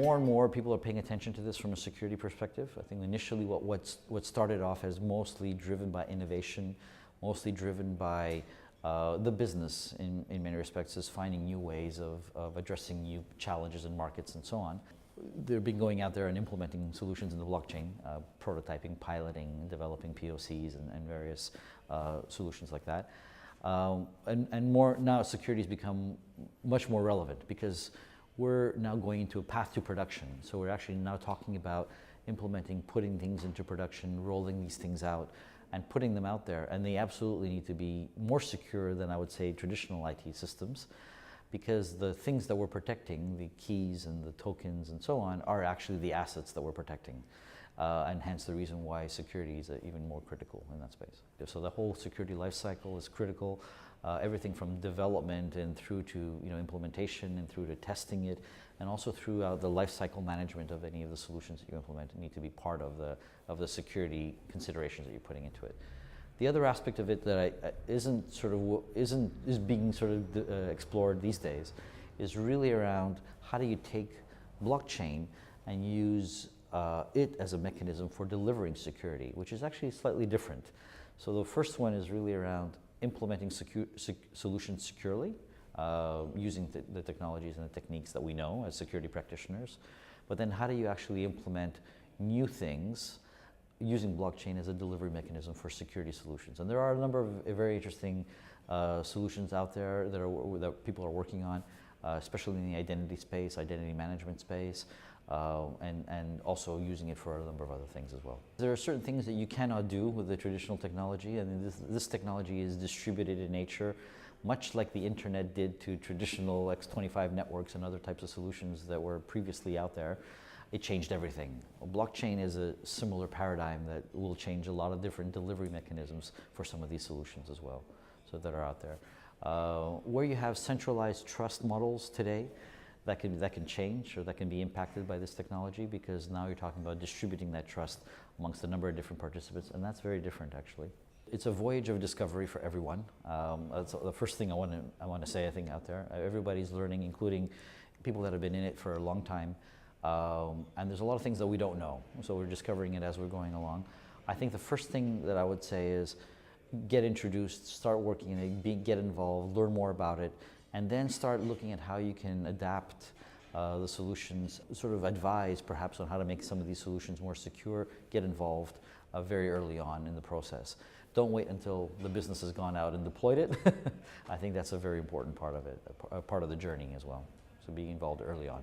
more and more people are paying attention to this from a security perspective. I think initially what started off as mostly driven by innovation, mostly driven by the business in many respects, is finding new ways of addressing new challenges in markets and so on. They've been going out there and implementing solutions in the blockchain, prototyping, piloting, developing POCs and various solutions like that. And more now, security has become much more relevant because we're now going into a path to production. So we're actually now talking about implementing, putting things into production, rolling these things out, and putting them out there. And they absolutely need to be more secure than, I would say, traditional IT systems, because the things that we're protecting, the keys and the tokens and so on, are actually the assets that we're protecting. And hence the reason why security is even more critical in that space. So the whole security lifecycle is critical. Everything from development and through to implementation and through to testing it, and also throughout the lifecycle management of any of the solutions that you implement need to be part of the security considerations that you're putting into it. The other aspect of it that is being sort of explored these days is really around how do you take blockchain and use it as a mechanism for delivering security, which is actually slightly different. So the first one is really around implementing solutions securely, using the technologies and the techniques that we know as security practitioners. But then how do you actually implement new things using blockchain as a delivery mechanism for security solutions? And there are a number of very interesting solutions out there that people are working on, especially in the identity space, identity management space, and also using it for a number of other things as well. There are certain things that you cannot do with the traditional technology, and this technology is distributed in nature, much like the internet did to traditional X25 networks and other types of solutions that were previously out there. It changed everything. Blockchain is a similar paradigm that will change a lot of different delivery mechanisms for some of these solutions as well, so that are out there. Where you have centralized trust models today, that can change, or that can be impacted by this technology, because now you're talking about distributing that trust amongst a number of different participants, and that's very different actually. It's a voyage of discovery for everyone. That's the first thing I want to say, I think, out there. Everybody's learning, including people that have been in it for a long time. And there's a lot of things that we don't know, so we're discovering it as we're going along. I think the first thing that I would say is get introduced, start working in it, get involved, learn more about it, and then start looking at how you can adapt the solutions, sort of advise perhaps on how to make some of these solutions more secure, get involved very early on in the process. Don't wait until the business has gone out and deployed it. I think that's a very important part of it, a part of the journey as well. So being involved early on.